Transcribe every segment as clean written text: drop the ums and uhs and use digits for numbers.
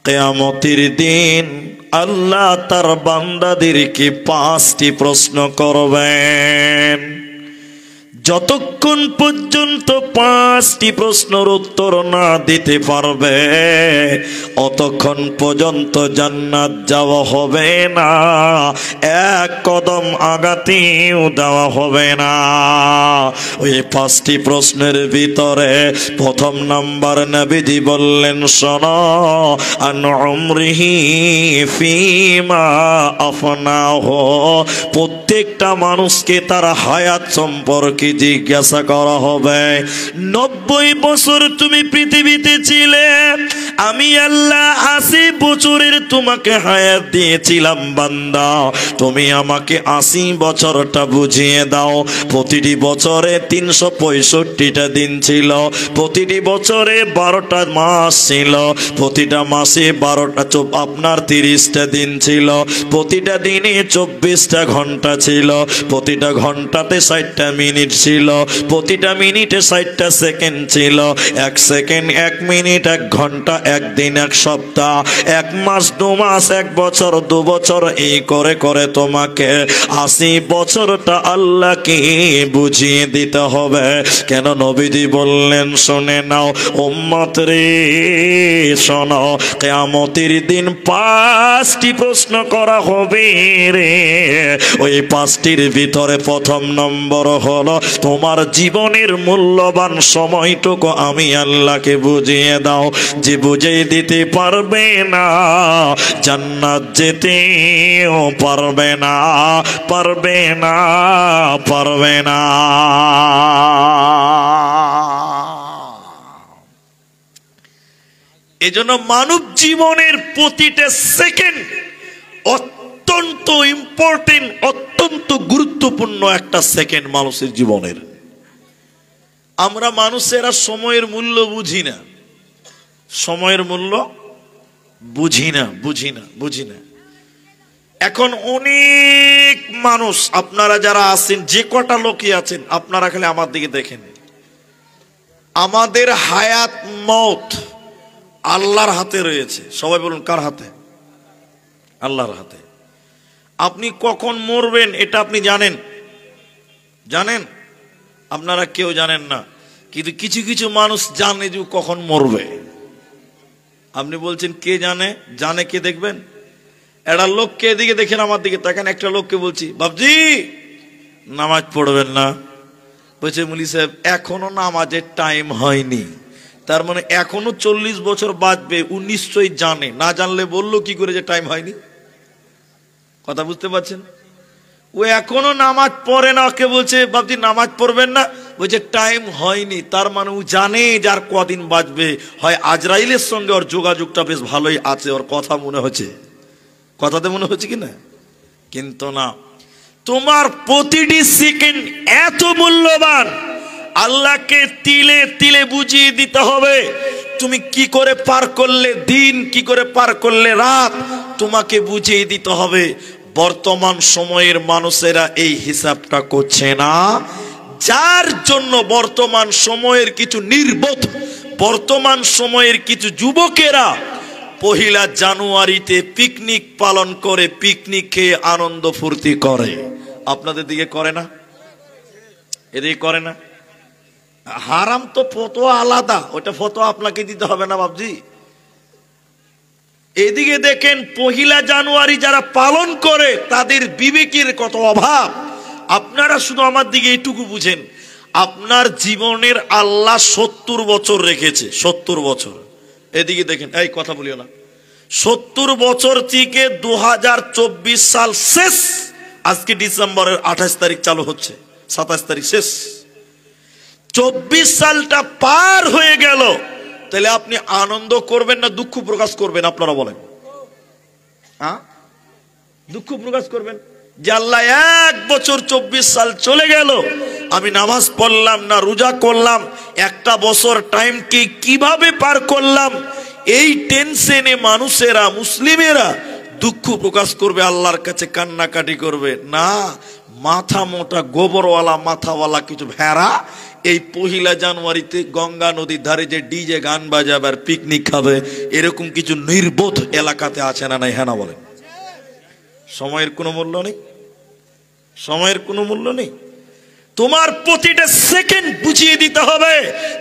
কিয়ামতের দিন আল্লাহ তার বান্দাদেরকে 5টি প্রশ্ন করবেন। যতক্ষণ পর্যন্ত 5টি প্রশ্নের উত্তর না দিতে পারবে অতক্ষণ পর্যন্ত জান্নাত যাওয়া হবে না, এক কদম আগাতেও দেওয়া হবে না। ওই 5টি প্রশ্নের ভিতরে প্রথম নাম্বার নবীজি বললেন, শোনো, আন উমরিহি ফিমা আফনাহু। প্রত্যেকটা মানুষকে তার হায়াত সম্পর্কে জিজ্ঞাসা করা হবে। 90 বছর তুমি পৃথিবীতে ছিলে, আমি আল্লাহ 80 বছরের তোমাকে হায়াত দিয়েছিলাম বান্দা, তুমি আমাকে 80 বছরটা বুঝিয়ে দাও। প্রতিটি বছরে 365টা দিন ছিল, প্রতিটি বছরে 12টা মাস ছিল, প্রতিটা মাসে 12টা আপনার 30টা দিন ছিল, প্রতিটা দিনে 24টা ঘন্টা ছিল, প্রতিটা ঘন্টাতে 60টা মিনিট ছিল, প্রতিটা মিনিটে 60টা সেকেন্ড ছিল। 1 সেকেন্ড 1 মিনিট 1 ঘন্টা 1 দিন 1 সপ্তাহ 1 মাস 2 মাস 1 বছর 2 বছর, এই করে করে তোমাকে 80 বছরটা আল্লাহকে বুঝিয়ে দিতে হবে। কেন? নবীজি বললেন, শুনে নাও উম্মত রে, শোনো, কিয়ামতের দিন 5টি প্রশ্ন করা হবে রে। ওই 5টির ভিতরে প্রথম নম্বর হলো, তোমার জীবনের মূল্যবান সময়টুকু আমি আল্লাহকে বুঝিয়ে দাও। যে বুঝিয়ে দিতে পারবে না জান্নাত যেতেও পারবে না, পারবে না, পারবে না। এজন্য মানব জীবনের প্রতিটা সেকেন্ড অত্যন্ত ইম্পর্টেন্ট, অত্যন্ত গুরুত্বপূর্ণ একটা সেকেন্ড মানুষের জীবনের। আমরা মানুষেরা সময়ের মূল্য বুঝি না, সময়ের মূল্য বুঝি না, বুঝি না, বুঝি না। এখন অনেক মানুষ, আপনারা যারা আছেন, যে কটা লোকই আছেন, আপনারা খালি আমার দিকে দেখেন। আমাদের হায়াত মওত আল্লাহর হাতে রয়েছে। সবাই বলুন, কার হাতে? আল্লাহর হাতে। আপনি কখন মরবেন এটা আপনি জানেন? জানেন? আপনারা কেউ জানেন না, কিন্তু কিছু কিছু মানুষ জানে যে কখন মরবে। আপনি বলছেন কে জানে? জানে কে? দেখবেন একটা লোককে, এদিকে দেখেন, আমার দিকে তাকান, একটা লোককে বলছি, বাবজি নামাজ পড়বেন না? বলছে, মুলি সাহেব এখনো নামাজের টাইম হয়নি। তার মানে এখনো 40 বছর বাঁচবে। ও নিশ্চয়ই জানে, না জানলে বললো কি করে যে টাইম হয়নি? কথা বুঝতে পারছেন? ও এখনো নামাজ পড়ে না, ওকে বলছে বাবজি নামাজ পড়বেন না, বলছে টাইম হয়নি। তার মানে ও জানে যার কদিন বাঁচবে। হয় আজরাইলের সঙ্গে ওর যোগাযোগটা বেশ ভালোই আছে, ওর কথা মনে হচ্ছে, কথাতে মনে হচ্ছে কি না? কিন্তু না, তোমার প্রতিটি সেকেন্ড এত মূল্যবান, আল্লাহকে তিলে তিলে বুঝিয়ে দিতে হবে। তুমি কি করে পার করলে দিন, কি করে পার করলে রাত, তোমাকে বুঝিয়ে দিতে হবে। বর্তমান সময়ের মানুষেরা এই হিসাবটা করছে না, যার জন্য বর্তমান সময়ের কিছু নির্বোধ, বর্তমান সময়ের কিছু যুবকেরা 1 জানুয়ারিতে পিকনিক পালন করে, পিকনিক খেয়ে আনন্দ ফুর্তি করে। আপনাদের দিকে করে না? এদিকে করে না? হারাম তো ফতোয়া আলাদা, ওটা ফতোয়া আপনাকে দিতে হবে না বাবজি। এদিকে দেখেন 1 জানুয়ারি যারা পালন করে তাদের বিবেকের কত অভাব। আপনারা শুধু আমার দিকে এইটুকু বুঝেন, আপনার জীবনের আল্লাহ 70 বছর রেখেছে, 70 বছর। এদিকে দেখেন, এই কথা বলিও না, 70 বছর থেকে 2024 সাল শেষ। আজকে ডিসেম্বরের 28 তারিখ চালু হচ্ছে, 27 তারিখ শেষ। 24 সালটা পার হয়ে গেল, তাহলে আপনি আনন্দ করবেন না দুঃখ প্রকাশ করবেন? আপনারা বলেন। দুঃখ প্রকাশ করবেন যে আল্লাহ 1 বছর 24 সাল চলে গেল, আমি নামাজ পড়লাম না, রোজা করলাম, একটা বছর টাইমকে কিভাবে পার করলাম, এই টেনশনে মানুষেরা, মুসলিমেরা দুঃখ প্রকাশ করবে, আল্লাহর কাছে কান্নাকাটি করবে না। মাথা মোটা গোবরওয়ালা মাথাওয়ালা কিছু ভেড়া এই পহিলা জানুয়ারিতে গঙ্গা নদীর ধারে যে ডিজে গান বাজাবে আর পিকনিক খাবে, এরকম কিছু নির্বোধ এলাকাতে আছে না নাই? হ্যাঁ না বলেন? সময়ের কোনো মূল্য নেই, সময়ের কোনো মূল্য নেই। তোমার প্রতিটা সেকেন্ড বুঝিয়ে দিতে হবে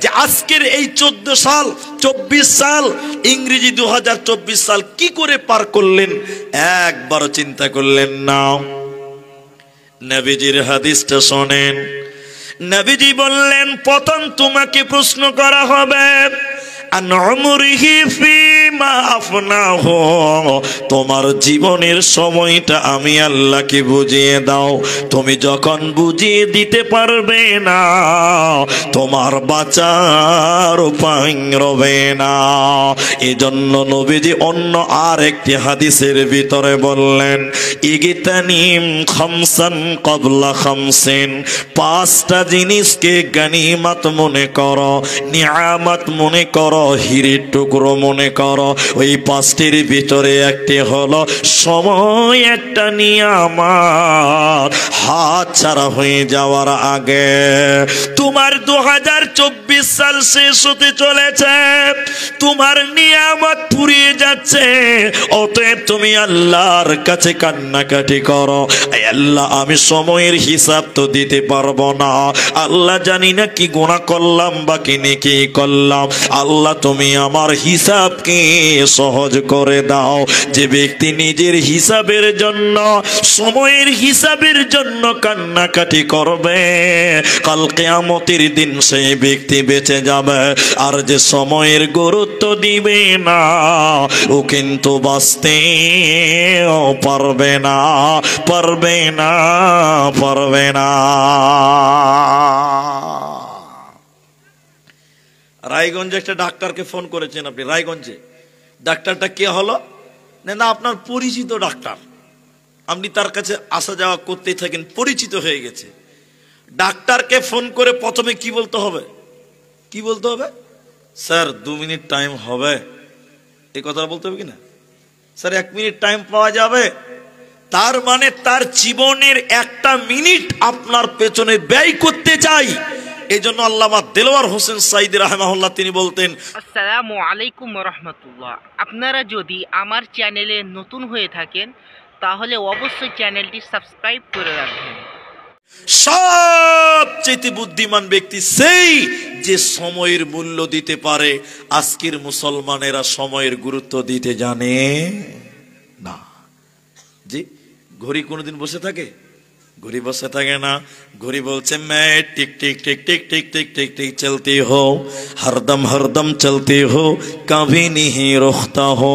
যে আজকের এই 14 সাল 24 সাল ইংরেজি 2024 সাল কি করে পার করলেন, একবারও চিন্তা করলেন না। নবীজির হাদিসটা শোনেন। নবীজি বললেন, প্রথম তোমাকে প্রশ্ন করা হবে তোমার জীবনের সময়টা আমি আল্লাহকে বুঝিয়ে দাও। তুমি যখন বুঝিয়ে দিতে পারবে না, তোমার বাঁচার উপায় রবে না। এজন্য নবীজি অন্য আর একটি হাদিসের ভিতরে বললেন, ইগতানিম খামসান ক্বাবলা খামসিন, 5টা জিনিসকে গনিমত মনে করো, নিয়ামত মনে করো, হিরের টুকরো মনে করো। ওই 5টির ভিতরে একটি হলো সময়। একটা নিয়ামত হাত ছাড়া হয়ে যাওয়ার আগে। তোমার 2024 সাল শেষ হতে চলেছে, তোমার নিয়ামত ফুরিয়ে যাচ্ছে। অতএব তুমি আল্লাহর কাছে কান্নাকাটি করো, আল্লাহ আমি সময়ের হিসাব তো দিতে পারবো না, আল্লাহ জানি না কি গুনাহ করলাম বা কি নেকি করলাম, আল্লাহ তুমি আমার হিসাবকে সহজ করে দাও। যে ব্যক্তি নিজের হিসাবের জন্য, সময়ের হিসাবের জন্য কান্নাকাটি করবে, কাল কিয়ামতের দিন সেই ব্যক্তি বেঁচে যাবে। আর যে সময়ের গুরুত্ব দিবে না, ও কিন্তু বাঁচতে পারবে না, পারবে না, পারবে না। রায়গঞ্জে একটা ডাক্তারকে ফোন করেছেন আপনি, রায়গঞ্জে। ডাক্তারটা কে হলো না, আপনার পরিচিত ডাক্তার, আপনি তার কাছে আসা যাওয়া করতেই থাকেন, পরিচিত হয়ে গেছে। ডাক্তারকে ফোন করে প্রথমে কি বলতে হবে, কি বলতে হবে? স্যার 2 মিনিট টাইম হবে, এই কথা বলতে হবে কিনা? স্যার 1 মিনিট টাইম পাওয়া যাবে? তার মানে তার জীবনের 1টা মিনিট আপনার পেছনে ব্যয় করতে চাই। এই জন্য আল্লামা দেলোয়ার হোসেন সাইদি রাহিমাহুল্লাহ তিনি বলতেন, আসসালামু আলাইকুম রাহমাতুল্লাহ। আপনারা যদি আমার চ্যানেলে নতুন হয়ে থাকেন তাহলে অবশ্যই চ্যানেলটি সাবস্ক্রাইব করে রাখবেন। সবচেয়ে বুদ্ধিমান ব্যক্তি সেই যে সময়ের মূল্য দিতে পারে। আজকের মুসলমানেরা সময়ের গুরুত্ব দিতে জানে না। জি, ঘড়ি কোনোদিন বসে থাকে? घड़ी बसे থাকে না। घड़ी बोलছে मैं टिक टिक टिक टिक टिक टिक टिक टिक चलती हो, हरदम चलती हो, कभी नहीं रुकता हो।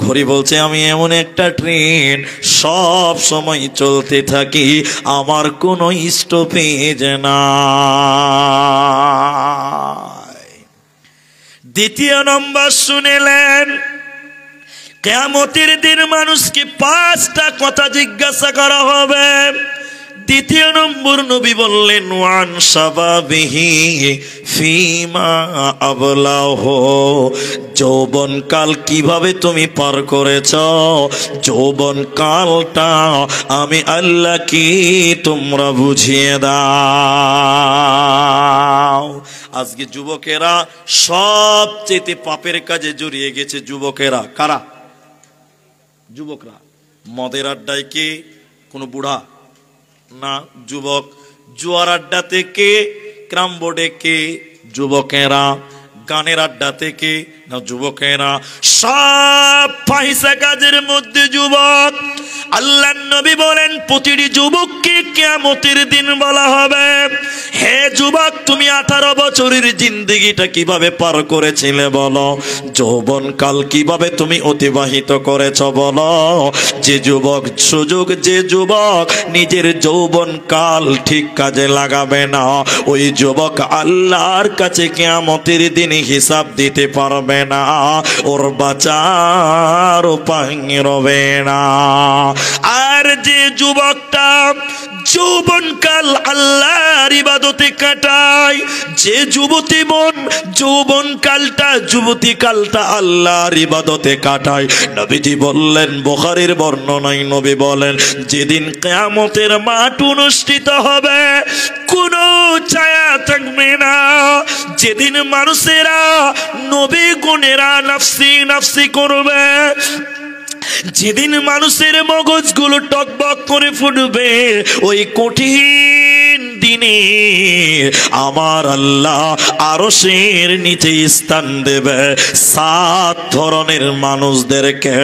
घड़ी बोलছে আমি এমন একটা ট্রেন সব সময় চলতে থাকি, আমার কোনো স্টপেজ নাই। দ্বিতীয় নম্বর শুনেলেন, কিয়ামতের দিন মানুষকে 5টা কথা জিজ্ঞাসা করা হবে। দ্বিতীয় নম্বর নবী বললেন, ওয়ান শাবাবিহি ফিমা আবলাহু, যৌবনকাল কিভাবে তুমি পার করেছ, যৌবনকালটা আমি আল্লাহ কি তোমরা বুঝিয়ে দাও। আজকে যুবকেরা সবচেয়ে পাপের কাজে জড়িয়ে গেছে। যুবকেরা কারা? যুবকরা। মদের আড্ডায় কে? কোনো বুড়া না, যুবক। জুয়ার আড্ডা থেকে, ক্রাম বোর্ডে কে? যুবকেরা। গানের আড্ডা থেকে না, যুবকেরা। সব ফাহিশা কাজের মধ্যে যুবক। আল্লাহর নবী বলেন, প্রতিটি যুবককে কিয়ামতের দিন বলা হবে, হে যুবক তুমি 18 বছরের জিন্দেগিটা কিভাবে পার করেছিলে বলো, যৌবনকাল কিভাবে তুমি অতিবাহিত করেছ বলো। যে যুবক সুযোগ, যে যুবক নিজের যৌবনকাল ঠিক কাজে লাগাবে না, ওই যুবক আল্লাহর কাছে কিয়ামতের দিন হিসাব দিতে পারবে না, ওর বাঁচার উপায় রবে না। আর যে যুবকটা যৌবনকাল আল্লাহর ইবাদতে কাটায়, যে যুবতী বোন যৌবনকালটা, যুবতীকালটা আল্লাহর ইবাদতে কাটায়, নবীজি বললেন, বুখারীর বর্ণনায় নবী বলেন, যেদিন কিয়ামতের মাঠ অনুষ্ঠিত হবে, কোন ছায়া থাকবে না। যেদিন মানুষেরা নবী গুণেরা নাফসি নাফসি করবে, যেদিন মানুষের মগজগুলো টকবক করে ফুটবে, ওই কঠিন দিনে আমার আল্লাহ আরশের নিচে স্থান দেবে 7 ধরনের মানুষদেরকে।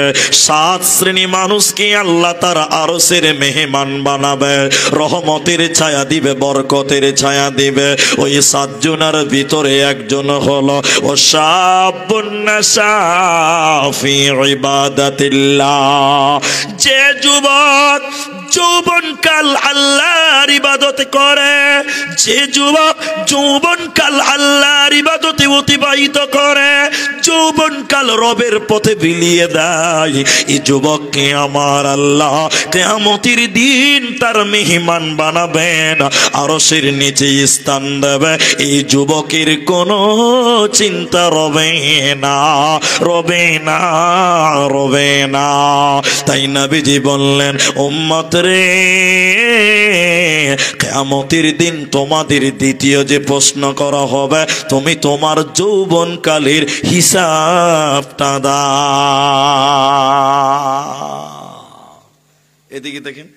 7 শ্রেণী মানুষকে আল্লাহ তার আরশের মেহমান বানাবে, রহমতের ছায়া দিবে, বরকতের ছায়া দিবে। ওই 7 জনের ভিতরে একজন হলো ও শাবুন নাশা ফি ইবাদাতিল্লাহ, যে যুবক যৌবনকাল আল্লাহর ইবাদত করে, যে যুবক যৌবনকাল আল্লাহর ইবাদতে অতিবাহিত করে, যৌবনকাল রবের পথে বিলিয়ে দেয়, এই যুবককে আমার আল্লাহ কিয়ামতের দিন তার মেহমান বানাবেন, আরশের নিচে স্থান দেবে। এই যুবকের কোনো চিন্তা রবে না, রবে না, রবে না। তাই নবীজি বললেন, উম্মত রে, কিয়ামতের দিন তোমাদের দ্বিতীয় যে প্রশ্ন করা হবে, তুমি তোমার যৌবনকালের হিসাবটা দাও। এদিকে দেখেন,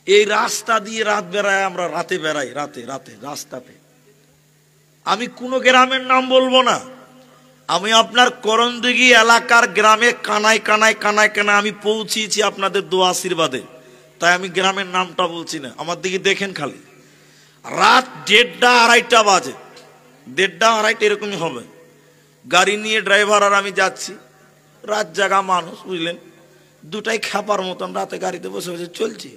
এই রাস্তা দিয়ে রাত বেড়ায়, আমরা রাতে বেড়াই, রাতে রাতে রাস্তাতে। আমি কোনো গ্রামের নাম বলবো না, আমি আপনার করণদিঘি এলাকার গ্রামে কানায় কানায় কানায় কানায় আমি পৌঁছিয়েছি আপনাদের দোয়া আশীর্বাদে, তাই আমি গ্রামের নামটা বলছি না। আমার দিকে দেখেন, খালি রাত 1:30 2:30 বাজে, 1:30 2:30 এরকমই হবে। গাড়ি নিয়ে ড্রাইভার আর আমি যাচ্ছি, রাত জাগা মানুষ, বুঝলেন, দুটাই খাপার মতন রাতে গাড়িতে বসে বসে চলছি।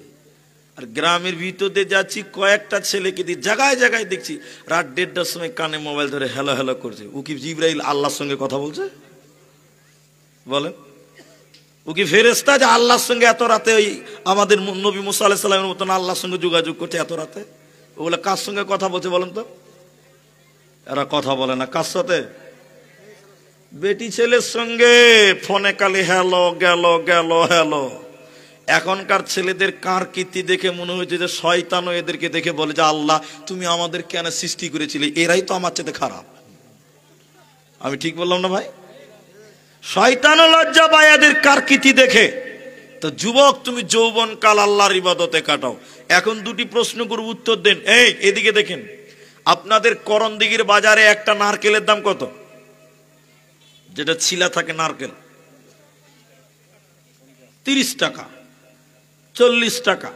আর গ্রামের ভিতর দিয়ে যাচ্ছি, কয়েকটা ছেলেকে দিয়ে জায়গায় জায়গায় দেখছি রাত 1:30টার সময় কানে মোবাইল ধরে হ্যালো হ্যালো করছে। ও কি জিবরাইল আল্লাহর সঙ্গে কথা বলছে? বলেন, ও কি ফেরেশতা যে আল্লাহর সঙ্গে এত রাতে ওই আমাদের নবী মুসা আলাইহিস সালামের মতন আল্লাহর সঙ্গে যোগাযোগ করছে এত রাতে? ওগুলো কার সঙ্গে কথা বলছে বলেন তো? এরা কথা বলে না। কার সাথে? বেটি ছেলের সঙ্গে ফোনে কালি হ্যালো গেল গেল হ্যালো। এখনকার ছেলেদের কার কীর্তি দেখে মনে হয়েছে যে শয়তানও এদেরকে দেখে বলে যে আল্লাহ তুমি আমাদের কেন সৃষ্টি করেছিলে, এরাই তো আমার চেয়ে খারাপ। আমি ঠিক বললাম না ভাই? শয়তানও লজ্জা পায় এদের কার কীর্তি দেখে। তো যুবক, তুমি যৌবনকাল আল্লাহর ইবাদতে কাটাও। এখন দুটি প্রশ্ন করে উত্তর দেন। এই এদিকে দেখেন, আপনাদের করণদিঘির বাজারে একটা নারকেলের দাম কত? যেটা ছিলা থাকে নারকেল, 30 টাকা, 40 টাকা,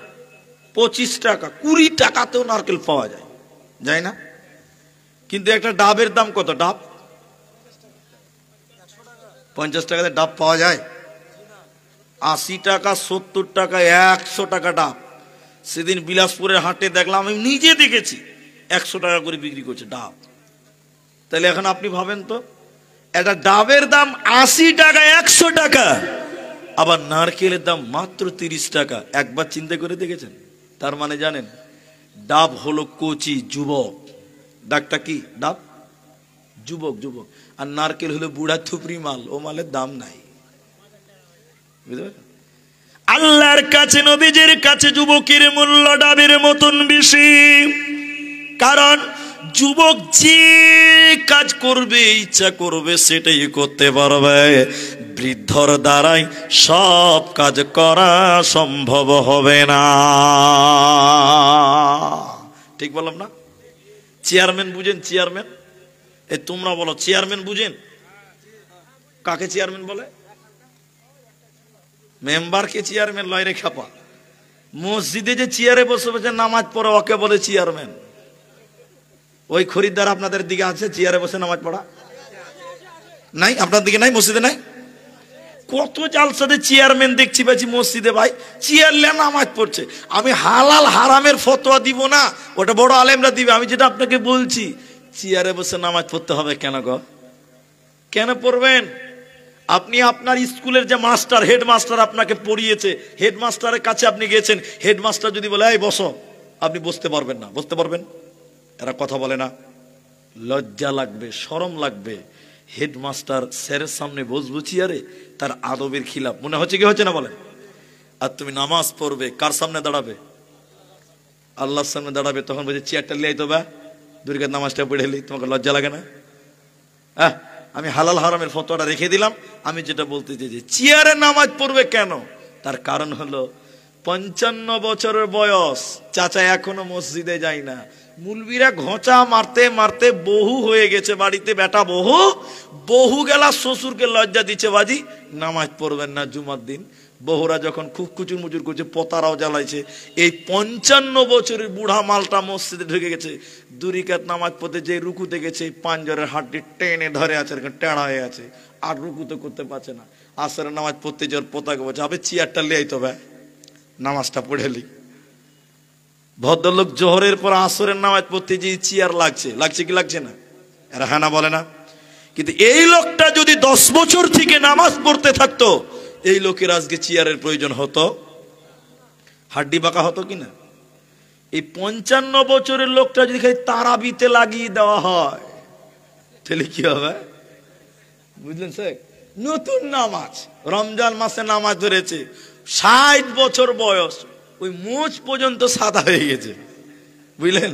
25 টাকা, 20 টাকাতেও নারকেল পাওয়া যায়, যায় না? কিন্তু একটা ডাবের দাম কত? ডাব 50 টাকাতে ডাব পাওয়া যায়? 80 টাকা, 70 টাকা, 100 টাকা ডাব। সেদিন বিলাসপুরের হাটে দেখলাম, আমি নিজে দেখেছি, 100 টাকা করে বিক্রি করছে ডাব। তাহলে এখন আপনি ভাবেন তো, একটা ডাবের দাম 80 টাকা, 100 টাকা, আবার নারকেলের দাম মাত্র 30 টাকা। একবার চিন্তা করে দেখেছেন? তার মানে জানেন, ডাব হলো কচি যুবক। ডাকটা কি? ডাব যুবক, যুবক। আর নারকেল হলো বুড়া থুপড়ি মাল, ও মালের দাম নাই। বুঝতে পারলেন? আল্লাহর কাছে, নবীজির কাছে যুবকের মূল্য ডাবের মতন বেশি। কারণ যুবক যে কাজ করবে, ইচ্ছা করবে, সেটাই করতে পারবে। বৃদ্ধর দ্বারাই সব কাজ করা সম্ভব হবে না। ঠিক বললাম না? চেয়ারম্যান বুঝেন? চেয়ারম্যান, এ তোমরা বলো, চেয়ারম্যান বুঝেন? কাকে চেয়ারম্যান বলে? মেম্বারকে চেয়ারম্যান লয় রে খাপা। মসজিদে যে চেয়ারে বসে বসে নামাজ পড়ে, ওকে বলে চেয়ারম্যান। ওই খরিদ্দার আপনাদের দিকে আছে চেয়ারে বসে নামাজ পড়া? নাই? আপনার দিকে নাই? মসজিদে নাই? কত জালসাতে চেয়ারম্যান দেখছি পাচ্ছি মসজিদে ভাই, চেয়ারলে নামাজ পড়ছে। আমি হালাল হারামের ফতোয়া দিব না, ওটা বড় আলেমরা দিবে। আমি যেটা আপনাকে বলছি, চেয়ারে বসে নামাজ পড়তে হবে কেন গো? কেন পড়বেন? আপনি আপনার স্কুলের যে মাস্টার, হেডমাস্টার আপনাকে পড়িয়েছে, হেডমাস্টারের কাছে আপনি গেছেন, হেডমাস্টার যদি বলে এই বসো, আপনি বসতে পারবেন না? বসতে পারবেন? এরা কথা বলে না? লজ্জা লাগবে, শরম লাগবে। হেডমাস্টার স্যারের সামনে বসবো চেয়ারে, তার আদবের খিলাফ মনে হচ্ছে কি হচ্ছে না বলেন? আর তুমি নামাজ পড়বে, কার সামনে দাঁড়াবে? আল্লাহর সামনে দাঁড়াবে, তখন বলছে চেয়ারটা লিয়ে তো বা দুই রাকাত নামাজটা পড়ে এলি, তোমাকে লজ্জা লাগে না? আমি হালাল হারামের ফতোয়াটা রেখে দিলাম। আমি যেটা বলতে চাইছি, চেয়ারে নামাজ পড়বে কেন? তার কারণ হলো 55 বছরের বয়স, চাচা এখনো মসজিদে যায় না। মুলবিরা ঘোঁচা মারতে মারতে বহু হয়ে গেছে বাড়িতে, বেটা বহু গেলা শ্বশুরকে লজ্জা দিচ্ছে, বাজি নামাজ পড়বেন না জুমার দিন। বহুরা যখন খুব কুচুর মুচুর করছে, পতারাও জ্বালাইছে। এই 55 বছরের বুড়া মালটা মসজিদে ঢুকে গেছে, 2 রাকাত নামাজ পড়তে যে রুকুতে গেছে, পাঁজরের হাড্ডি টেনে ধরে আছে, টেড়া হয়ে আছে, আর রুকু তো করতে পারছে না। আসরের নামাজ পড়তে যাওয়ার পোতাকে বলছে, আবে চেয়ারটা লিয়ে তো ভাই, নামাজটা পড়ে লি। ভদ্রলোক জোহরের পর আসরের নামাজ পড়তে যে চেয়ার লাগছে কি লাগছে না? এরা হ্যাঁ না বলে না? কিন্তু এই লোকটা যদি 10 বছর থেকে নামাজ পড়তে থাকতো, এই লোকের আজকে চেয়ারের প্রয়োজন হতো, হাড্ডি বাঁকা হতো কিনা? এই 55 বছরের লোকটা যদি খালি তারাবিতে লাগিয়ে দেওয়া হয়, তাহলে কি হবে বুঝলেন স্যার? নতুন নামাজ, রমজান মাসে নামাজ ধরেছে, 60 বছর বয়স, ওই মুছ পর্যন্ত সাদা হয়ে গেছে, বুঝলেন?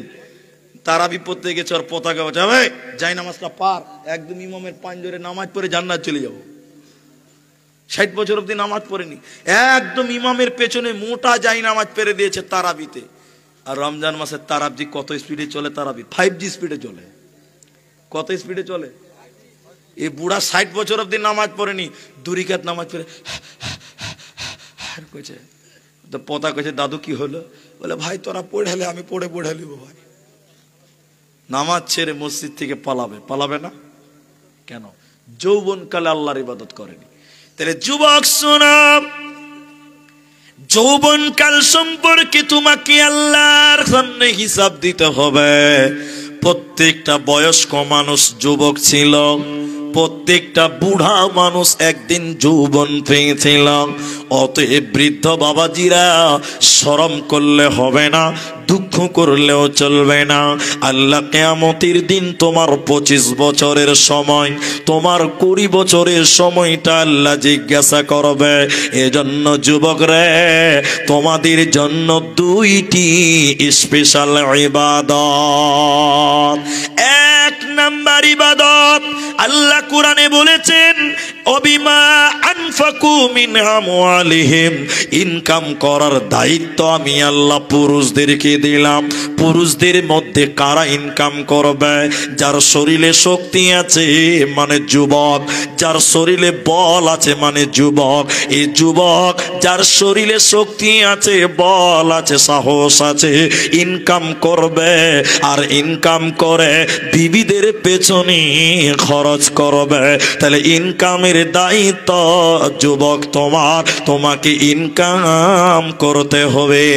তারাবি পড়তে গেছে, আর পতাকা বাঁচাবে, যাই নামাজটা পার, একদম ইমামের পাঁজরে নামাজ পড়ে জান্নাত চলে যাবো। 60 বছর অব্দি নামাজ পড়েনি, একদম ইমামের পেছনে মোটা যাই নামাজ পেরে দিয়েছে তারাবিতে। আর রমজান মাসের তারাবি কত স্পিডে চলে? তারাবি 5G স্পিডে চলে। কত স্পিডে চলে? এই বুড়া 60 বছর অব্দি নামাজ পড়েনি, 2 রাকাত নামাজ পড়ে কইছে, তো পোতা কইছে, দাদু কি হলো? বলে, ভাই তোরা পড়ালে আমি পড়ে লিব ভাই। নামাজ ছেড়ে মসজিদ থেকে পালাবে না কেন? যৌবন কালে আল্লাহর ইবাদত করেনি। তাহলে যুবক শোনো, যৌবন কাল সম্পর্কে তোমাকে আল্লাহর সামনে হিসাব দিতে হবে। প্রত্যেকটা বয়স্ক মানুষ যুবক ছিল, প্রত্যেকটা বুড়া মানুষ একদিন যৌবন পেয়েছিল। অতএব বৃদ্ধ বাবাজিরা, শরম করলে হবে না, দুঃখ করলেও চলবে না। আল্লাহ কিয়ামতের দিন তোমার 25 বছরের সময়, তোমার 20 বছরের সময়টা আল্লাহ জিজ্ঞাসা করবে। এজন্য যুবক রে, তোমাদের জন্য 2টি স্পেশাল ইবাদত। 1 নাম্বার ইবাদত, আল্লাহ কোরআনে বলেছেন, অবিমা আনফাকু মিন আমওয়ালিহিম, ইনকাম করার দায়িত্ব আমি আল্লাহ পুরুষদেরকে দিলাম। পুরুষদের মধ্যে কারা ইনকাম করবে? যার শরীরে শক্তি আছে মানে যুবক, যার শরীরে বল আছে মানে যুবক। এই যুবক যার শরীরে শক্তি আছে, বল আছে, সাহস আছে, ইনকাম করবে, আর ইনকাম করে বিবিদের পেছনে খরচ করবে। তাহলে ইনকামের দায়িত্ব যুবক তোমাকে ইনকাম করতে হবে।